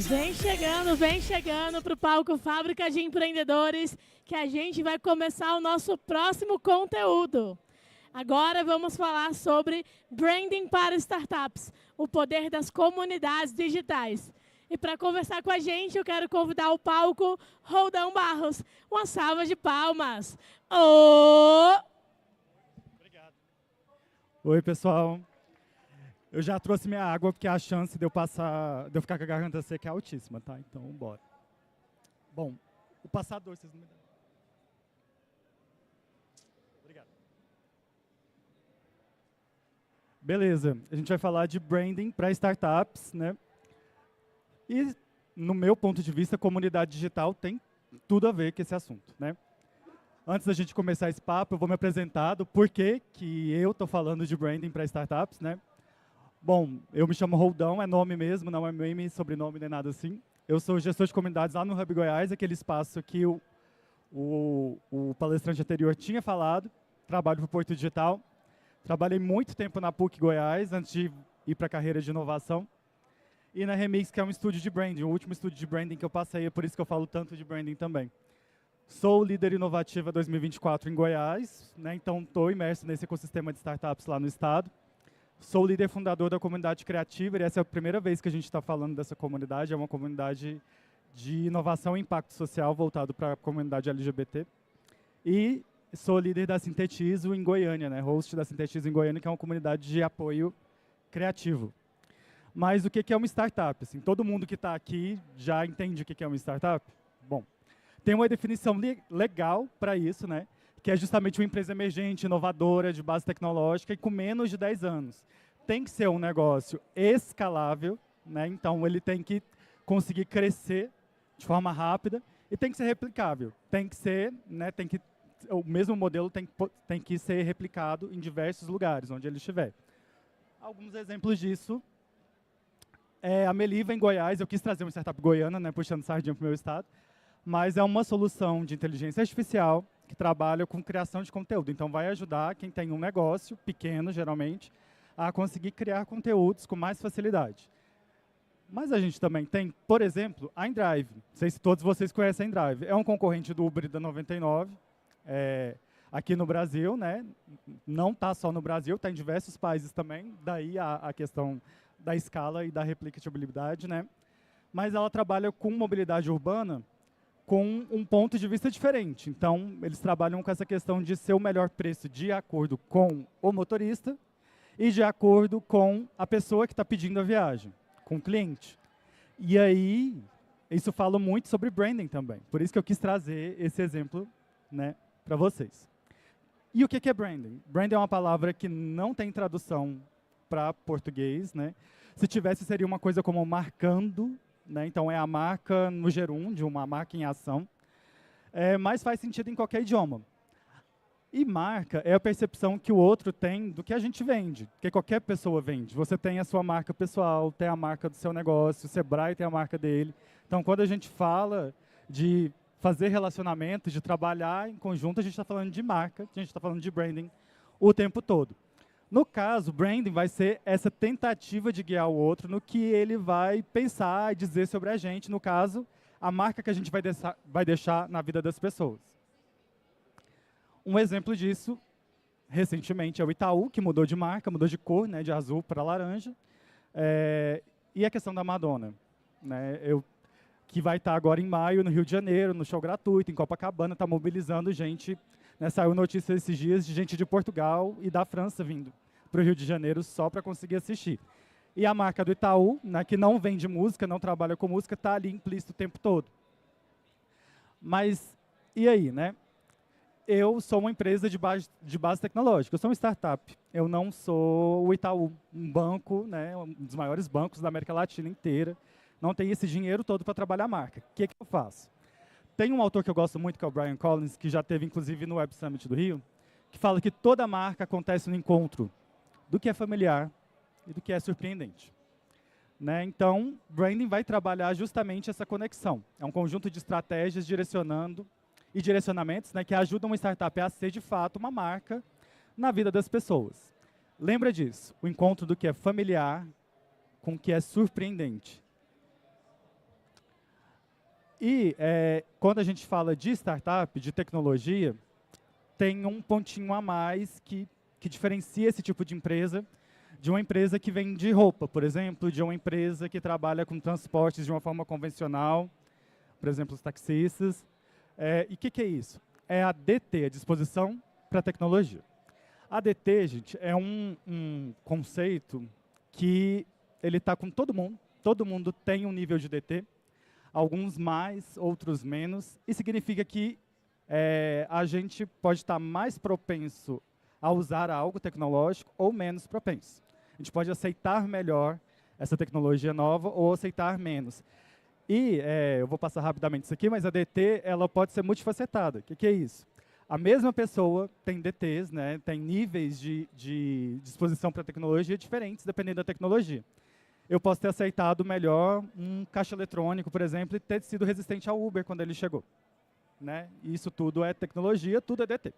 Vem chegando para o palco Fábrica de Empreendedores, que a gente vai começar o nosso próximo conteúdo. Agora vamos falar sobre branding para startups, o poder das comunidades digitais. E para conversar com a gente, eu quero convidar ao palco Roldão Barros. Uma salva de palmas. Obrigado. Oi, pessoal. Eu já trouxe minha água, porque a chance de eu ficar com a garganta seca é altíssima, tá? Então, bora. Bom, o passador, vocês não me dão. Obrigado. Beleza, a gente vai falar de branding para startups, né? E, no meu ponto de vista, comunidade digital tem tudo a ver com esse assunto, né? Antes da gente começar esse papo, eu vou me apresentar do porquê que eu estou falando de branding para startups, né? Bom, eu me chamo Roldão, é nome mesmo, não é meme, sobrenome, nem nada assim. Eu sou gestor de comunidades lá no Hub Goiás, aquele espaço que o palestrante anterior tinha falado. Trabalho para o Porto Digital. Trabalhei muito tempo na PUC Goiás, antes de ir para a carreira de inovação. E na Remix, que é um estúdio de branding, o último estúdio de branding que eu passei, é por isso que eu falo tanto de branding também. Sou líder inovativa 2024 em Goiás, né, então estou imerso nesse ecossistema de startups lá no estado. Sou líder fundador da comunidade criativa, e essa é a primeira vez que a gente está falando dessa comunidade. É uma comunidade de inovação e impacto social voltado para a comunidade LGBT. E sou líder da Sintetizo em Goiânia, né? Host da Sintetizo em Goiânia, que é uma comunidade de apoio criativo. Mas o que é uma startup? Assim, todo mundo que está aqui já entende o que é uma startup? Bom, tem uma definição legal para isso, né? Que é justamente uma empresa emergente, inovadora, de base tecnológica e com menos de 10 anos. Tem que ser um negócio escalável, né? Então ele tem que conseguir crescer de forma rápida e tem que ser replicável. Tem que ser, né, o mesmo modelo tem que ser replicado em diversos lugares, onde ele estiver. Alguns exemplos disso é a Meliva, em Goiás. Eu quis trazer uma startup goiana, né, puxando sardinha para o meu estado, mas é uma solução de inteligência artificial que trabalha com criação de conteúdo. Então, vai ajudar quem tem um negócio, pequeno, geralmente, a conseguir criar conteúdos com mais facilidade. Mas a gente também tem, por exemplo, a InDrive. Não sei se todos vocês conhecem a InDrive. É um concorrente do Uber e da 99, aqui no Brasil, né? Não está só no Brasil, está em diversos países também. Daí a questão da escala e da replicabilidade, né? Mas ela trabalha com mobilidade urbana com um ponto de vista diferente. Então, eles trabalham com essa questão de ser o melhor preço de acordo com o motorista e de acordo com a pessoa que está pedindo a viagem, com o cliente. E aí, isso fala muito sobre branding também. Por isso que eu quis trazer esse exemplo, né, para vocês. E o que é branding? Branding é uma palavra que não tem tradução para português, né? Se tivesse, seria uma coisa como marcando, né? Então, é a marca no gerúndio, uma marca em ação, mas faz sentido em qualquer idioma. E marca é a percepção que o outro tem do que a gente vende, que qualquer pessoa vende. Você tem a sua marca pessoal, tem a marca do seu negócio, o Sebrae tem a marca dele. Então, quando a gente fala de fazer relacionamento, de trabalhar em conjunto, a gente está falando de marca, a gente está falando de branding o tempo todo. No caso, branding vai ser essa tentativa de guiar o outro no que ele vai pensar e dizer sobre a gente, no caso, a marca que a gente vai deixar na vida das pessoas. Um exemplo disso, recentemente, é o Itaú, que mudou de marca, mudou de cor, né, de azul para laranja, e a questão da Madonna, né, que vai estar agora em maio no Rio de Janeiro, no show gratuito, em Copacabana, está mobilizando gente. Saiu notícia esses dias de gente de Portugal e da França vindo para o Rio de Janeiro só para conseguir assistir. E a marca do Itaú, né, que não vende música, não trabalha com música, está ali implícito o tempo todo. Mas, e aí, né? Eu sou uma empresa de base tecnológica, eu sou uma startup. Eu não sou o Itaú, um banco, né, um dos maiores bancos da América Latina inteira. Não tenho esse dinheiro todo para trabalhar a marca. O que eu faço? Tem um autor que eu gosto muito, que é o Brian Collins, que já teve, inclusive, no Web Summit do Rio, que fala que toda marca acontece no encontro do que é familiar e do que é surpreendente. Né? Então, branding vai trabalhar justamente essa conexão. É um conjunto de estratégias direcionando e direcionamentos, né, que ajudam uma startup a ser, de fato, uma marca na vida das pessoas. Lembra disso, o encontro do que é familiar com o que é surpreendente. E quando a gente fala de startup, de tecnologia, tem um pontinho a mais que diferencia esse tipo de empresa de uma empresa que vende roupa, por exemplo, de uma empresa que trabalha com transportes de uma forma convencional, por exemplo, os taxistas. E o que é isso? É a DT, a Disposição para Tecnologia. A DT, gente, é um conceito que ele está com todo mundo tem um nível de DT, alguns mais, outros menos, e significa que a gente pode estar mais propenso a usar algo tecnológico ou menos propenso. A gente pode aceitar melhor essa tecnologia nova ou aceitar menos. E eu vou passar rapidamente isso aqui, mas a DT ela pode ser multifacetada. O que é isso? A mesma pessoa tem DTs, né, tem níveis de disposição para tecnologia diferentes, dependendo da tecnologia. Eu posso ter aceitado melhor um caixa eletrônico, por exemplo, e ter sido resistente ao Uber quando ele chegou. Né? Isso tudo é tecnologia, tudo é DT.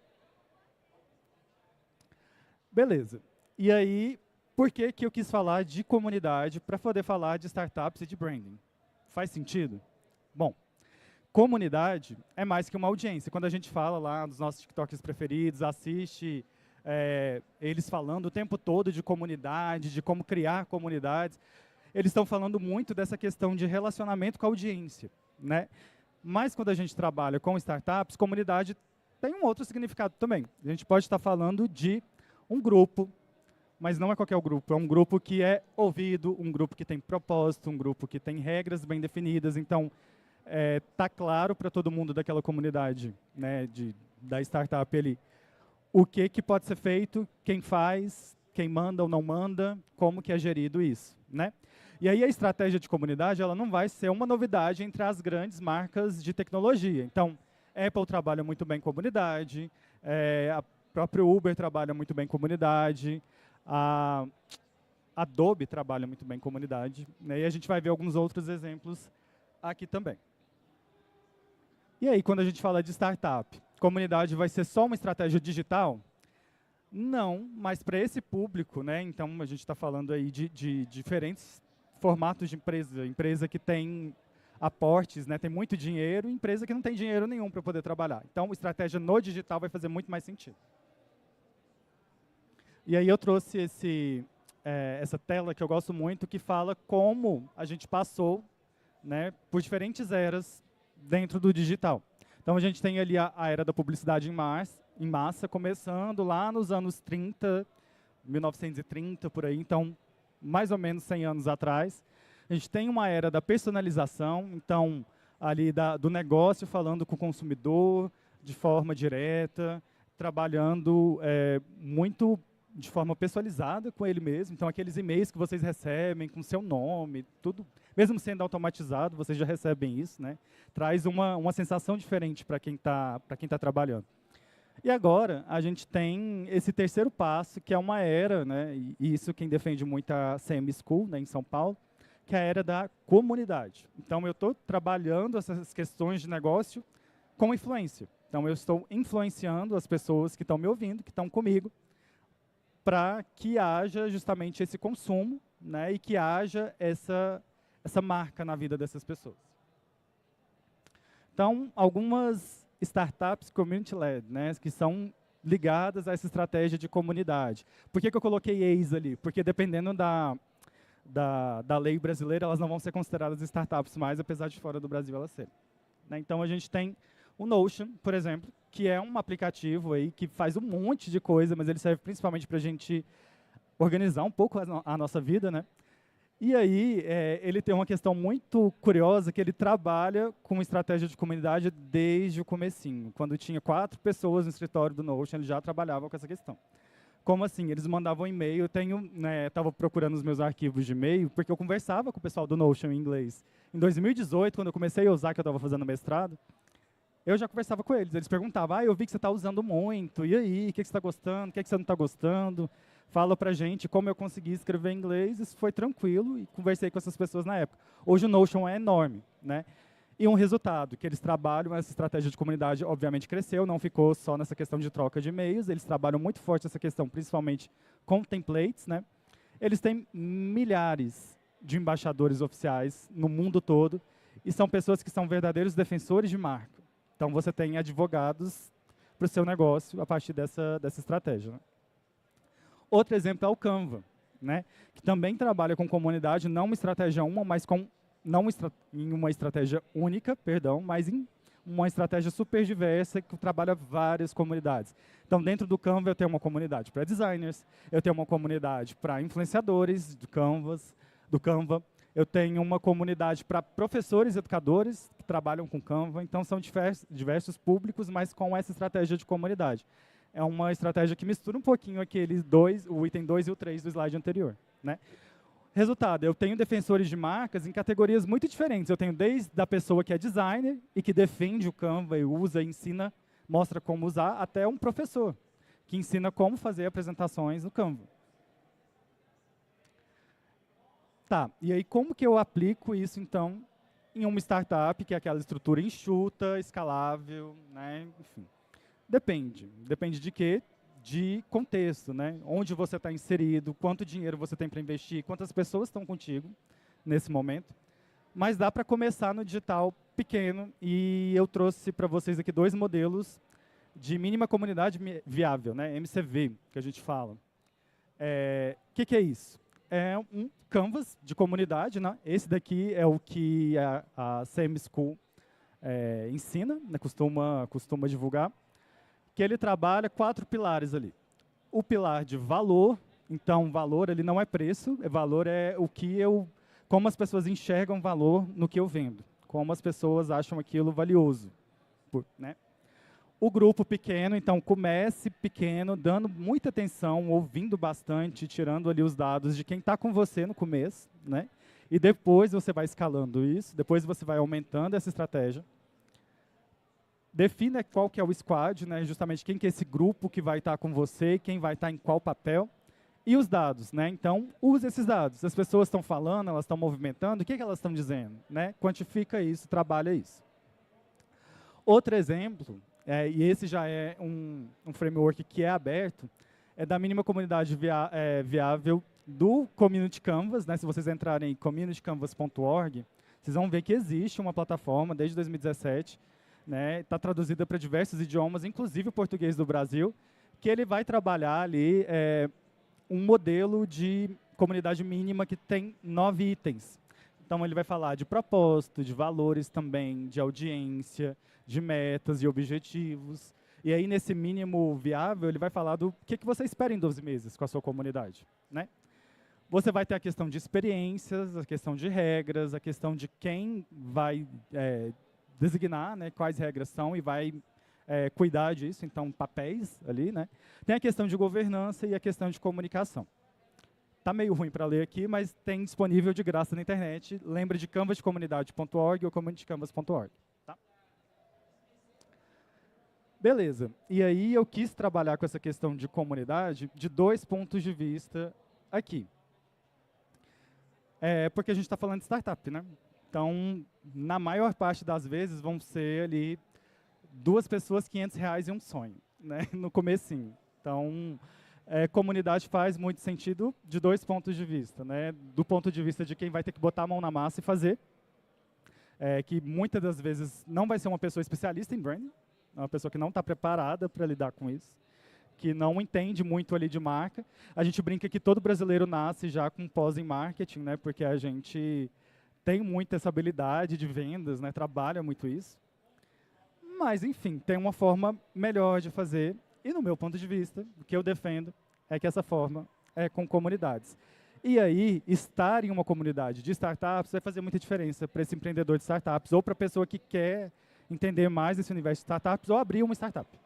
Beleza. E aí, por que eu quis falar de comunidade para poder falar de startups e de branding? Faz sentido? Bom, comunidade é mais que uma audiência. Quando a gente fala lá dos nossos TikToks preferidos, assiste eles falando o tempo todo de comunidade, de como criar comunidades, eles estão falando muito dessa questão de relacionamento com a audiência, né? Mas quando a gente trabalha com startups, comunidade tem um outro significado também. A gente pode estar falando de um grupo, mas não é qualquer grupo, é um grupo que é ouvido, um grupo que tem propósito, um grupo que tem regras bem definidas. Então, está claro para todo mundo daquela comunidade, né, da startup ali, o que pode ser feito, quem faz, quem manda ou não manda, como que é gerido isso, né? E aí a estratégia de comunidade ela não vai ser uma novidade entre as grandes marcas de tecnologia. Então, Apple trabalha muito bem comunidade, a própria Uber trabalha muito bem comunidade, a Adobe trabalha muito bem comunidade, né? E a gente vai ver alguns outros exemplos aqui também. E aí, quando a gente fala de startup, comunidade vai ser só uma estratégia digital? Não, mas para esse público, né? Então a gente está falando aí de diferentes formatos de empresa que tem aportes, né? Tem muito dinheiro, e empresa que não tem dinheiro nenhum para poder trabalhar. Então, a estratégia no digital vai fazer muito mais sentido. E aí eu trouxe essa tela que eu gosto muito, que fala como a gente passou, né, por diferentes eras dentro do digital. Então, a gente tem ali a era da publicidade em massa, começando lá nos anos 30, 1930, por aí. Então, mais ou menos 100 anos atrás. A gente tem uma era da personalização, então, ali do negócio falando com o consumidor de forma direta, trabalhando muito de forma personalizada com ele mesmo. Então, aqueles e-mails que vocês recebem com seu nome, tudo, mesmo sendo automatizado, vocês já recebem isso, né? Traz uma sensação diferente para quem tá trabalhando. E agora, a gente tem esse terceiro passo, que é uma era, né, e isso quem defende muito a CM School, né, em São Paulo, que é a era da comunidade. Então, eu estou trabalhando essas questões de negócio com influência. Então, eu estou influenciando as pessoas que estão me ouvindo, que estão comigo, para que haja justamente esse consumo, né, e que haja essa marca na vida dessas pessoas. Então, algumas startups community-led, né, que são ligadas a essa estratégia de comunidade. Por que eu coloquei ex ali? Porque dependendo da lei brasileira, elas não vão ser consideradas startups mais, apesar de fora do Brasil elas serem. Né? Então, a gente tem o Notion, por exemplo, que é um aplicativo aí que faz um monte de coisa, mas ele serve principalmente para a gente organizar um pouco a nossa vida, né? E aí, ele tem uma questão muito curiosa, que ele trabalha com estratégia de comunidade desde o comecinho. Quando tinha 4 pessoas no escritório do Notion, ele já trabalhava com essa questão. Como assim? Eles mandavam e-mail, eu estava procurando os meus arquivos de e-mail, porque eu conversava com o pessoal do Notion em inglês. Em 2018, quando eu comecei a usar, que eu estava fazendo mestrado, eu já conversava com eles. Eles perguntavam, eu vi que você está usando muito, e aí, o que você está gostando, o que você não está gostando? Fala pra gente como eu consegui escrever em inglês, isso foi tranquilo, e conversei com essas pessoas na época. Hoje o Notion é enorme, né? E um resultado, que eles trabalham, essa estratégia de comunidade obviamente cresceu, não ficou só nessa questão de troca de e-mails, eles trabalham muito forte essa questão, principalmente com templates, né? Eles têm milhares de embaixadores oficiais no mundo todo, e são pessoas que são verdadeiros defensores de marca. Então, você tem advogados para o seu negócio a partir dessa estratégia. Né? Outro exemplo é o Canva, né? Que também trabalha com comunidade, não uma estratégia mas em uma estratégia única, mas em uma estratégia super diversa que trabalha várias comunidades. Então, dentro do Canva, eu tenho uma comunidade para designers, eu tenho uma comunidade para influenciadores do Canva, eu tenho uma comunidade para professores e educadores que trabalham com Canva. Então, são diversos públicos, mas com essa estratégia de comunidade. É uma estratégia que mistura um pouquinho aqueles dois, o item 2 e o 3 do slide anterior. Né? Resultado, eu tenho defensores de marcas em categorias muito diferentes. Eu tenho desde a pessoa que é designer e que defende o Canva e usa, ensina, mostra como usar, até um professor que ensina como fazer apresentações no Canva. Tá, e aí como que eu aplico isso, então, em uma startup, que é aquela estrutura enxuta, escalável, né? Enfim. Depende de quê? De contexto, né? Onde você está inserido, quanto dinheiro você tem para investir, quantas pessoas estão contigo nesse momento. Mas dá para começar no digital pequeno, e eu trouxe para vocês aqui 2 modelos de mínima comunidade viável, né? MCV, que a gente fala. Que é isso? É um canvas de comunidade, né? Esse daqui é o que a CM School ensina, né? costuma divulgar, que ele trabalha 4 pilares ali. O pilar de valor, então valor ele não é preço, valor é como as pessoas enxergam valor no que eu vendo, como as pessoas acham aquilo valioso. Né? O grupo pequeno, então comece pequeno, dando muita atenção, ouvindo bastante, tirando ali os dados de quem está com você no começo, né? E depois você vai escalando isso, depois você vai aumentando essa estratégia. Defina qual que é o squad, né? Justamente quem que é esse grupo que vai estar com você, quem vai estar em qual papel. E os dados, né? Então, use esses dados. As pessoas estão falando, elas estão movimentando, o que elas estão dizendo? Né? Quantifica isso, trabalha isso. Outro exemplo, e esse já é um framework que é aberto, é da mínima comunidade viável do Community Canvas. Né? Se vocês entrarem em communitycanvas.org, vocês vão ver que existe uma plataforma desde 2017, né? Está traduzida para diversos idiomas, inclusive o português do Brasil, que ele vai trabalhar ali um modelo de comunidade mínima que tem 9 itens. Então, ele vai falar de propósito, de valores também, de audiência, de metas e objetivos. E aí, nesse mínimo viável, ele vai falar do que você espera em 12 meses com a sua comunidade. Né? Você vai ter a questão de experiências, a questão de regras, a questão de quem vai designar, né, quais regras são e vai cuidar disso, então papéis ali, né? Tem a questão de governança e a questão de comunicação. Tá meio ruim para ler aqui, mas tem disponível de graça na internet. Lembra de canvasdecomunidade.org ou communitycanvas.org. Tá? Beleza. E aí eu quis trabalhar com essa questão de comunidade de 2 pontos de vista aqui. Porque a gente está falando de startup, né? Então, na maior parte das vezes, vão ser ali 2 pessoas, R$500 e um sonho, né? No comecinho. Então, comunidade faz muito sentido de 2 pontos de vista. Né? Do ponto de vista de quem vai ter que botar a mão na massa e fazer, que muitas das vezes não vai ser uma pessoa especialista em branding, uma pessoa que não está preparada para lidar com isso, que não entende muito ali de marca. A gente brinca que todo brasileiro nasce já com pós em marketing, né? Porque a gente tem muito essa habilidade de vendas, né? Trabalha muito isso. Mas, enfim, tem uma forma melhor de fazer. E, no meu ponto de vista, o que eu defendo é que essa forma é com comunidades. E aí, estar em uma comunidade de startups vai fazer muita diferença para esse empreendedor de startups ou para a pessoa que quer entender mais desse universo de startups ou abrir uma startup.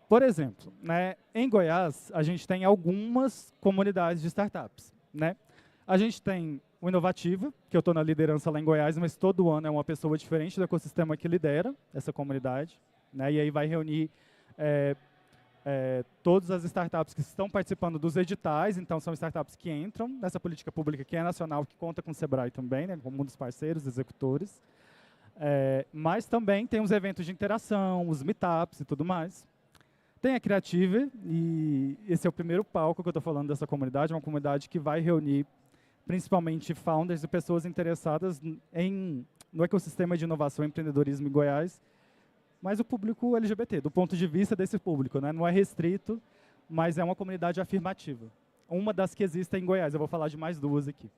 Por exemplo, né, em Goiás, a gente tem algumas comunidades de startups. Né? A gente tem o Inovativa, que eu estou na liderança lá em Goiás, mas todo ano é uma pessoa diferente do ecossistema que lidera essa comunidade. Né? E aí vai reunir todas as startups que estão participando dos editais, então são startups que entram nessa política pública que é nacional, que conta com o Sebrae também, né, como um dos parceiros, executores. Mas também tem os eventos de interação, os meetups e tudo mais. Tem a Creative, e esse é o primeiro palco que eu estou falando dessa comunidade, uma comunidade que vai reunir principalmente founders e pessoas interessadas no ecossistema de inovação e empreendedorismo em Goiás, mas o público LGBT, do ponto de vista desse público, né? Não é restrito, mas é uma comunidade afirmativa. Uma das que existe em Goiás, eu vou falar de mais duas aqui.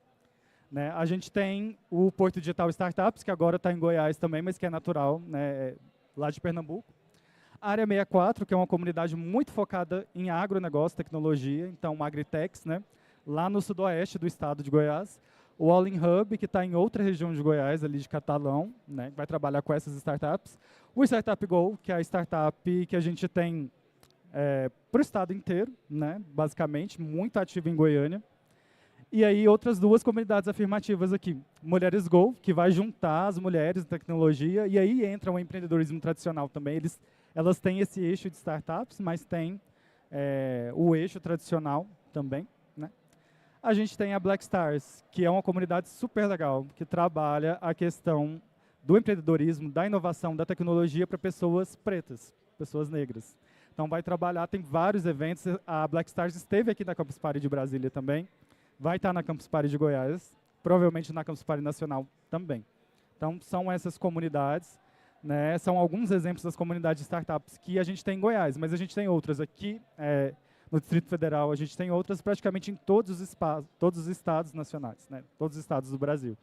Né? A gente tem o Porto Digital Startups, que agora está em Goiás também, mas que é natural, né? Lá de Pernambuco. A Área 64, que é uma comunidade muito focada em agronegócio, tecnologia, então Agritechs, né? Lá no sudoeste do estado de Goiás. O All In Hub, que está em outra região de Goiás, ali de Catalão, né? Vai trabalhar com essas startups. O Startup Go, que é a startup que a gente tem para o estado inteiro, né? Basicamente, muito ativa em Goiânia. E aí, outras duas comunidades afirmativas aqui. Mulheres Go, que vai juntar as mulheres em tecnologia, e aí entra o empreendedorismo tradicional também. Elas têm esse eixo de startups, mas tem o eixo tradicional também. Né? A gente tem a Black Stars, que é uma comunidade super legal, que trabalha a questão do empreendedorismo, da inovação, da tecnologia para pessoas pretas, pessoas negras. Então, vai trabalhar, tem vários eventos. A Black Stars esteve aqui na Campus Party de Brasília também. Vai estar na Campus Party de Goiás, provavelmente na Campus Party Nacional também. Então, são essas comunidades, né? São alguns exemplos das comunidades de startups que a gente tem em Goiás, mas a gente tem outras aqui no Distrito Federal, a gente tem outras praticamente em todos os estados nacionais, né? Todos os estados do Brasil.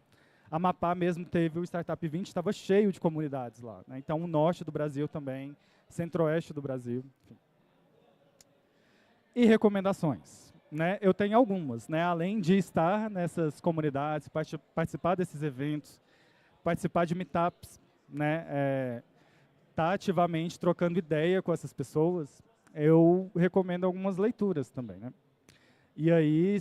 A Amapá mesmo teve o Startup 20, estava cheio de comunidades lá. Né? Então, o norte do Brasil também, centro-oeste do Brasil. Enfim. E recomendações. Né, eu tenho algumas, né, além de estar nessas comunidades, participar desses eventos, participar de meetups, né, tá ativamente trocando ideia com essas pessoas, eu recomendo algumas leituras também. Né. E aí,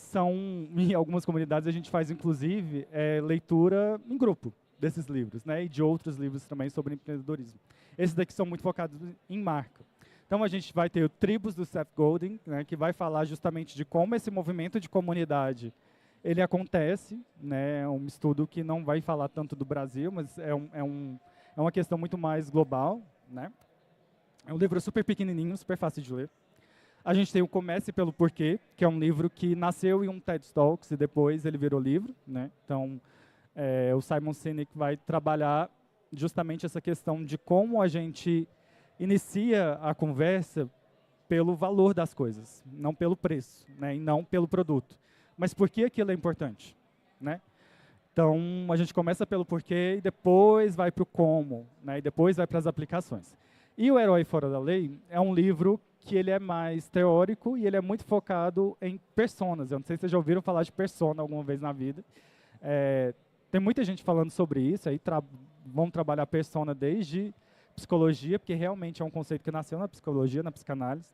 em algumas comunidades, a gente faz, inclusive, leitura em grupo desses livros, né, e de outros livros também sobre empreendedorismo. Esses daqui são muito focados em marca. Então, a gente vai ter o Tribos do Seth Godin, né, que vai falar justamente de como esse movimento de comunidade ele acontece. Né, é um estudo que não vai falar tanto do Brasil, mas é uma questão muito mais global. Né. É um livro super pequenininho, super fácil de ler. A gente tem o Comece pelo Porquê, que é um livro que nasceu em um TED Talks e depois ele virou livro. Né. Então, o Simon Sinek vai trabalhar justamente essa questão de como a gente inicia a conversa pelo valor das coisas, não pelo preço, né, e não pelo produto. Mas por que aquilo é importante? Né? Então, a gente começa pelo porquê e depois vai para o como, né, e depois vai para as aplicações. E o Herói Fora da Lei é um livro que ele é mais teórico e ele é muito focado em personas. Eu não sei se vocês já ouviram falar de persona alguma vez na vida. Tem muita gente falando sobre isso, aí vão trabalhar persona desde psicologia, porque realmente é um conceito que nasceu na psicologia, na psicanálise,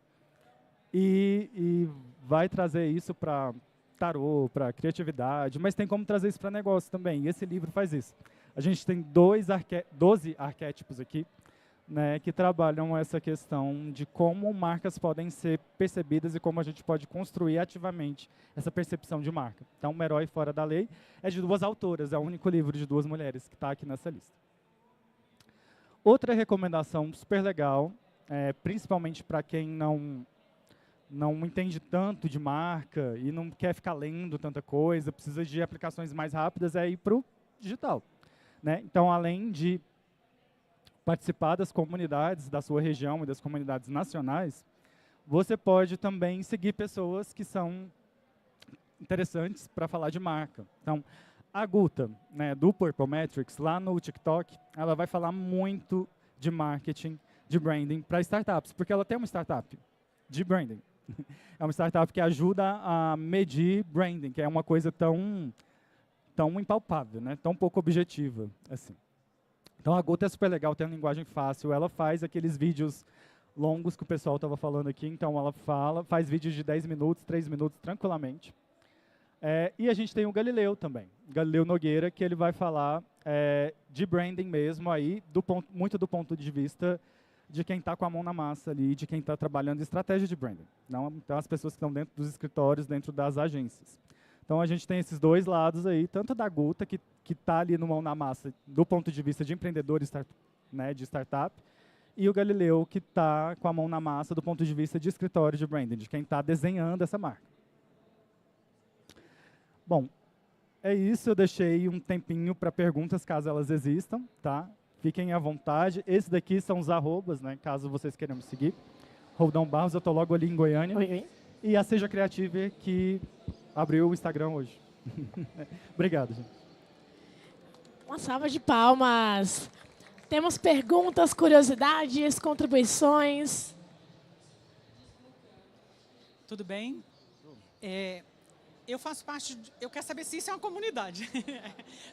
e vai trazer isso para tarô, para criatividade, mas tem como trazer isso para negócio também, e esse livro faz isso. A gente tem 12 arquétipos aqui, né, que trabalham essa questão de como marcas podem ser percebidas e como a gente pode construir ativamente essa percepção de marca. Então, O Herói Fora da Lei é de 2 autoras, é o único livro de 2 mulheres que está aqui nessa lista. Outra recomendação super legal, principalmente para quem não entende tanto de marca e não quer ficar lendo tanta coisa, precisa de aplicações mais rápidas, é ir para o digital. Né? Então, além de participar das comunidades da sua região e das comunidades nacionais, você pode também seguir pessoas que são interessantes para falar de marca. Então, a Guta, né, do Purple Metrics, lá no TikTok, ela vai falar muito de marketing, de branding para startups, porque ela tem uma startup de branding. É uma startup que ajuda a medir branding, que é uma coisa tão impalpável, né, tão pouco objetiva. Assim. Então, a Guta é super legal, tem uma linguagem fácil, ela faz aqueles vídeos longos que o pessoal estava falando aqui, então ela faz vídeos de 10 minutos, 3 minutos, tranquilamente. E a gente tem o Galileu também, Galileu Nogueira, que ele vai falar de branding mesmo, aí, muito do ponto de vista de quem está com a mão na massa ali, de quem está trabalhando estratégia de branding. Então, as pessoas que estão dentro dos escritórios, dentro das agências. Então, a gente tem esses dois lados aí, tanto da Guta, que está ali no mão na massa, do ponto de vista de empreendedor, né, de startup, e o Galileu, que está com a mão na massa do ponto de vista de escritório de branding, de quem está desenhando essa marca. Bom, é isso, eu deixei um tempinho para perguntas, caso elas existam, tá? Fiquem à vontade. Esse daqui são os arrobas, né? Caso vocês queiram me seguir. Roldão Barros, eu tô logo ali em Goiânia. Oi, oi. E a Seja Creative, que abriu o Instagram hoje. Obrigado, gente. Uma salva de palmas. Temos perguntas, curiosidades, contribuições. Tudo bem? Eu faço parte, eu quero saber se isso é uma comunidade.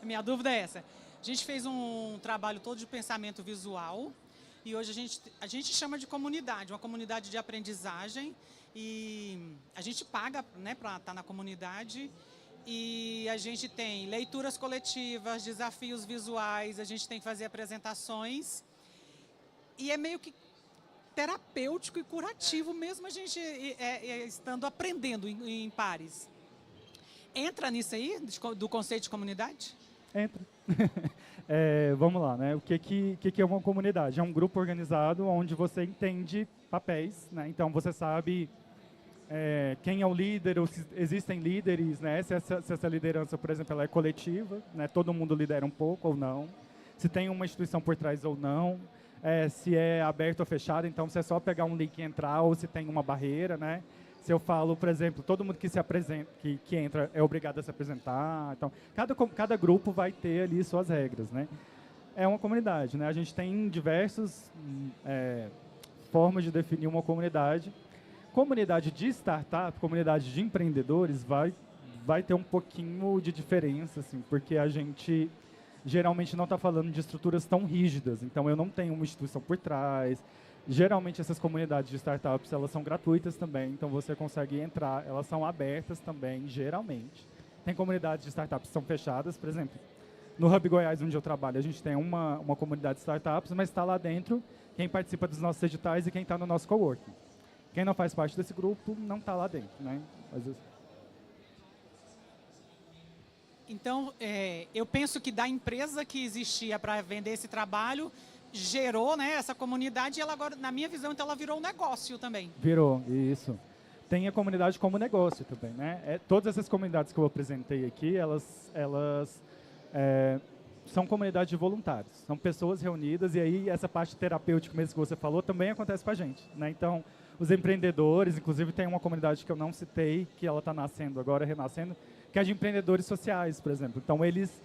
A minha dúvida é essa. A gente fez um trabalho todo de pensamento visual e hoje a gente chama de comunidade, uma comunidade de aprendizagem, e a gente paga, né, para estar na comunidade, e a gente tem leituras coletivas, desafios visuais, a gente tem que fazer apresentações, e é meio que terapêutico e curativo mesmo a gente estando aprendendo em pares. Entra nisso aí, do conceito de comunidade? Entra. Vamos lá, né? O que é uma comunidade? É um grupo organizado onde você entende papéis, né? Então você sabe quem é o líder, ou se existem líderes, né? Se essa liderança, por exemplo, ela é coletiva, né? Todo mundo lidera um pouco ou não. Se tem uma instituição por trás ou não. Se é aberto ou fechado, então se é só pegar um link e entrar, ou se tem uma barreira, né? Se eu falo, por exemplo, todo mundo que se apresenta, que entra é obrigado a se apresentar. Então, cada grupo vai ter ali suas regras, né? É uma comunidade, né? A gente tem diversas formas de definir uma comunidade. Comunidade de startup, comunidade de empreendedores, vai ter um pouquinho de diferença, assim, porque a gente geralmente não está falando de estruturas tão rígidas. Então, eu não tenho uma instituição por trás. Geralmente, essas comunidades de startups, elas são gratuitas também, então você consegue entrar. Elas são abertas também, geralmente. Tem comunidades de startups que são fechadas, por exemplo, no Hub Goiás, onde eu trabalho, a gente tem uma comunidade de startups, mas está lá dentro quem participa dos nossos editais e quem está no nosso coworking. Quem não faz parte desse grupo não está lá dentro, né? Às vezes. Então, eu penso que da empresa que existia para vender esse trabalho, gerou, né, essa comunidade, e ela agora, na minha visão, então ela virou um negócio também. Virou, isso. Tem a comunidade como negócio também, né? Todas essas comunidades que eu apresentei aqui, elas são comunidades de voluntários. São pessoas reunidas, e aí essa parte terapêutica mesmo que você falou também acontece com a gente, né? Então, os empreendedores, inclusive tem uma comunidade que eu não citei, que ela está nascendo agora, renascendo, que é de empreendedores sociais, por exemplo. Então, eles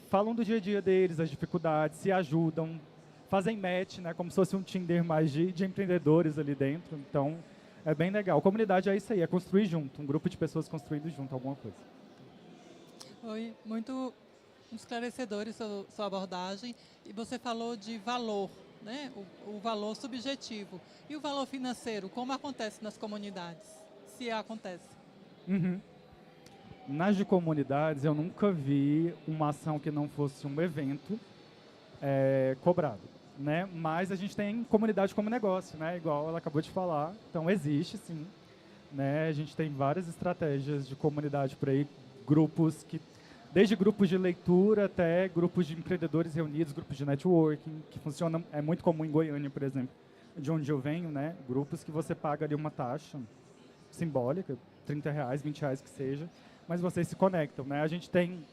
falam do dia a dia deles, as dificuldades, se ajudam, fazem match, né, como se fosse um Tinder mais de empreendedores ali dentro. Então, é bem legal. Comunidade é isso aí, é construir junto, um grupo de pessoas construindo junto alguma coisa. Oi, muito esclarecedor sua abordagem. E você falou de valor, né, o valor subjetivo. E o valor financeiro, como acontece nas comunidades? Se acontece. Uhum. Nas de comunidades, eu nunca vi uma ação que não fosse um evento cobrado, né? Mas a gente tem comunidade como negócio, né? Igual ela acabou de falar. Então, existe, sim. Né? A gente tem várias estratégias de comunidade por aí, grupos desde grupos de leitura até grupos de empreendedores reunidos, grupos de networking, que funcionam, é muito comum em Goiânia, por exemplo, de onde eu venho, né? Grupos que você paga ali uma taxa simbólica, R$30, R$20 que seja, mas vocês se conectam, né? A gente tem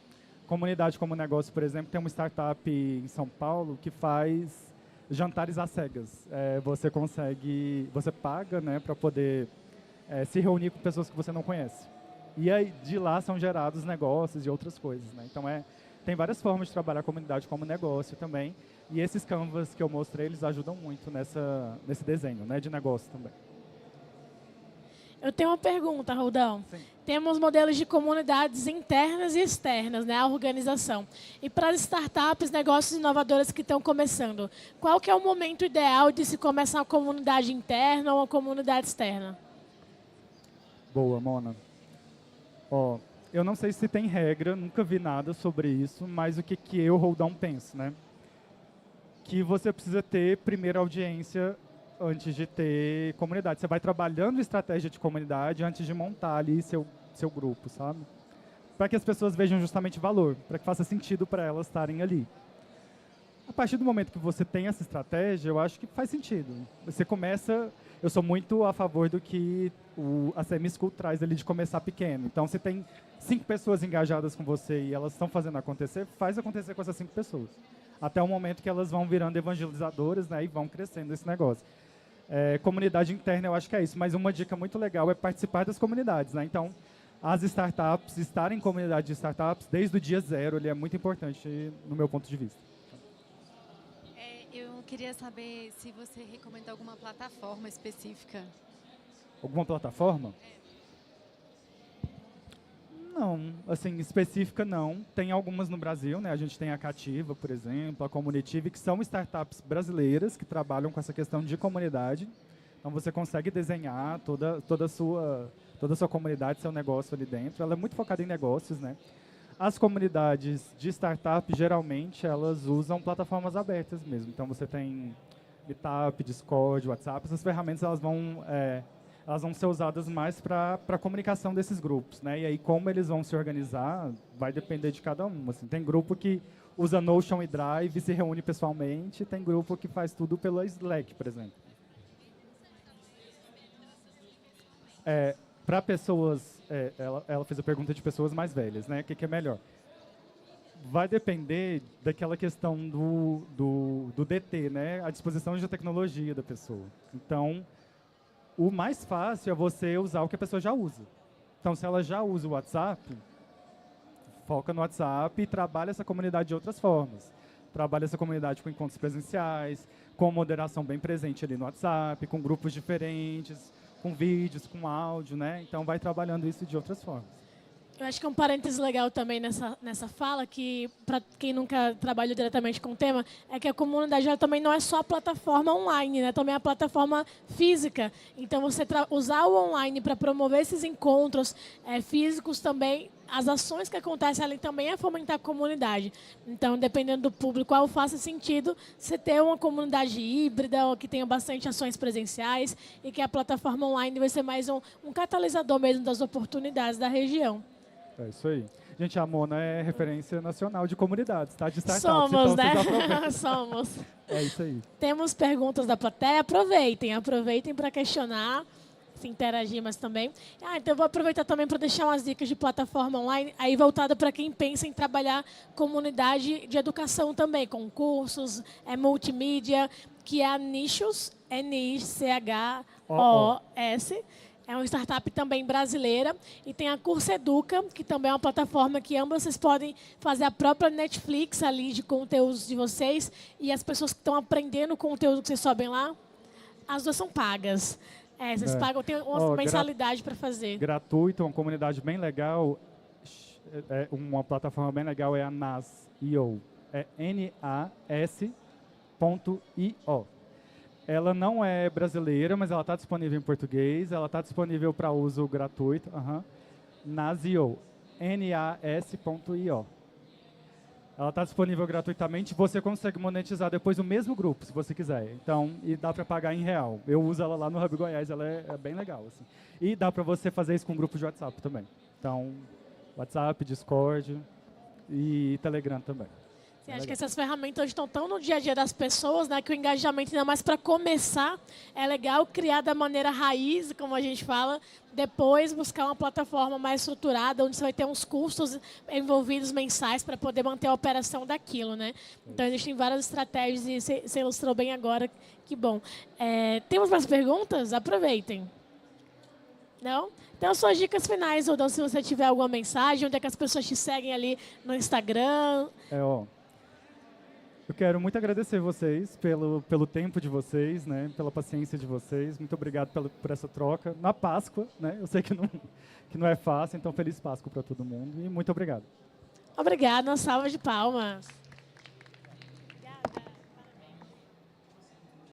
comunidade como negócio, por exemplo, tem uma startup em São Paulo que faz jantares às cegas. Você paga, né, para poder se reunir com pessoas que você não conhece. E aí de lá são gerados negócios e outras coisas, né? Então tem várias formas de trabalhar a comunidade como negócio também. E esses canvas que eu mostrei, eles ajudam muito nesse desenho, né, de negócio também. Eu tenho uma pergunta, Roldão. Sim. Temos modelos de comunidades internas e externas, né, a organização. E para as startups, negócios inovadores que estão começando, qual que é o momento ideal de se começar uma comunidade interna ou uma comunidade externa? Boa, Mona. Eu não sei se tem regra, nunca vi nada sobre isso, mas o que eu, Roldão, penso, né? Que você precisa ter primeiro audiência antes de ter comunidade. Você vai trabalhando estratégia de comunidade antes de montar ali seu grupo, sabe? Para que as pessoas vejam justamente valor, para que faça sentido para elas estarem ali. A partir do momento que você tem essa estratégia, eu acho que faz sentido. Você começa... Eu sou muito a favor do que a CM School traz ali de começar pequeno. Então, se tem 5 pessoas engajadas com você e elas estão fazendo acontecer, faz acontecer com essas 5 pessoas. Até o momento que elas vão virando evangelizadoras, né, e vão crescendo esse negócio. Comunidade interna, eu acho que é isso. Mas uma dica muito legal é participar das comunidades, né? Então, as startups, estar em comunidade de startups, desde o dia 0, ele é muito importante no meu ponto de vista. Eu queria saber se você recomenda alguma plataforma específica. Alguma plataforma? Não, assim, específica não. Tem algumas no Brasil, né? A gente tem a Cativa, por exemplo, a Comunitive, que são startups brasileiras que trabalham com essa questão de comunidade. Então, você consegue desenhar toda a sua comunidade, seu negócio ali dentro. Ela é muito focada em negócios, né? As comunidades de startup, geralmente, elas usam plataformas abertas mesmo. Então, você tem Meetup, Discord, WhatsApp. Essas ferramentas elas vão ser usadas mais para a comunicação desses grupos, né? E aí, como eles vão se organizar, vai depender de cada um. Assim, tem grupo que usa Notion e Drive e se reúne pessoalmente. Tem grupo que faz tudo pelo Slack, por exemplo. Para pessoas... ela fez a pergunta de pessoas mais velhas, né? O que é melhor? Vai depender daquela questão do DT, né? A disposição de tecnologia da pessoa. Então, o mais fácil é você usar o que a pessoa já usa. Então, se ela já usa o WhatsApp, foca no WhatsApp e trabalha essa comunidade de outras formas. Trabalha essa comunidade com encontros presenciais, com moderação bem presente ali no WhatsApp, com grupos diferentes, com vídeos, com áudio, né? Então, vai trabalhando isso de outras formas. Eu acho que um parêntese legal também nessa fala, que para quem nunca trabalhou diretamente com o tema, é que a comunidade ela também não é só a plataforma online, né? Também é a plataforma física. Então, você usar o online para promover esses encontros físicos também, as ações que acontecem ali também é fomentar a comunidade. Então, dependendo do público, qual faça sentido você ter uma comunidade híbrida, ou que tenha bastante ações presenciais, e que a plataforma online vai ser mais um catalisador mesmo das oportunidades da região. É isso aí. Gente, a Mona é referência nacional de comunidades, tá? De startups. Somos, então, né? Somos. É isso aí. Temos perguntas da plateia. Aproveitem para questionar, se interagir, mas também. Então eu vou aproveitar também para deixar umas dicas de plataforma online, aí voltada para quem pensa em trabalhar comunidade de educação também, com cursos, multimídia, que é a Nichos, Nichos. É uma startup também brasileira. E tem a Curso Educa, que também é uma plataforma que ambas vocês podem fazer a própria Netflix ali de conteúdos de vocês. E as pessoas que estão aprendendo o conteúdo que vocês sobem lá, as duas são pagas. Vocês pagam, tem uma mensalidade para fazer. Gratuito, uma comunidade bem legal. Uma plataforma bem legal é a NAS.io. É NAS.io. Ela não é brasileira, mas ela está disponível em português. Ela está disponível para uso gratuito. NAS.io. NAS.io. Ela está disponível gratuitamente. Você consegue monetizar depois no mesmo grupo, se você quiser. Então, e dá para pagar em real. Eu uso ela lá no Hub Goiás. Ela é bem legal. Assim. E dá para você fazer isso com grupos de WhatsApp também. Então, WhatsApp, Discord e Telegram também. Acho que essas ferramentas hoje estão tão no dia a dia das pessoas, né, que o engajamento, ainda mais para começar, é legal criar da maneira raiz, como a gente fala, depois buscar uma plataforma mais estruturada, onde você vai ter uns custos envolvidos mensais para poder manter a operação daquilo, né? Então, existem várias estratégias e você ilustrou bem agora, que bom. Temos mais perguntas? Aproveitem. Não? Então, suas dicas finais, Rodão, se você tiver alguma mensagem, onde é que as pessoas te seguem ali no Instagram? Eu quero muito agradecer vocês pelo tempo de vocês, né, pela paciência de vocês. Muito obrigado por essa troca. Na Páscoa, né? Eu sei que não é fácil, então feliz Páscoa para todo mundo e muito obrigado. Obrigada, uma salva de palmas.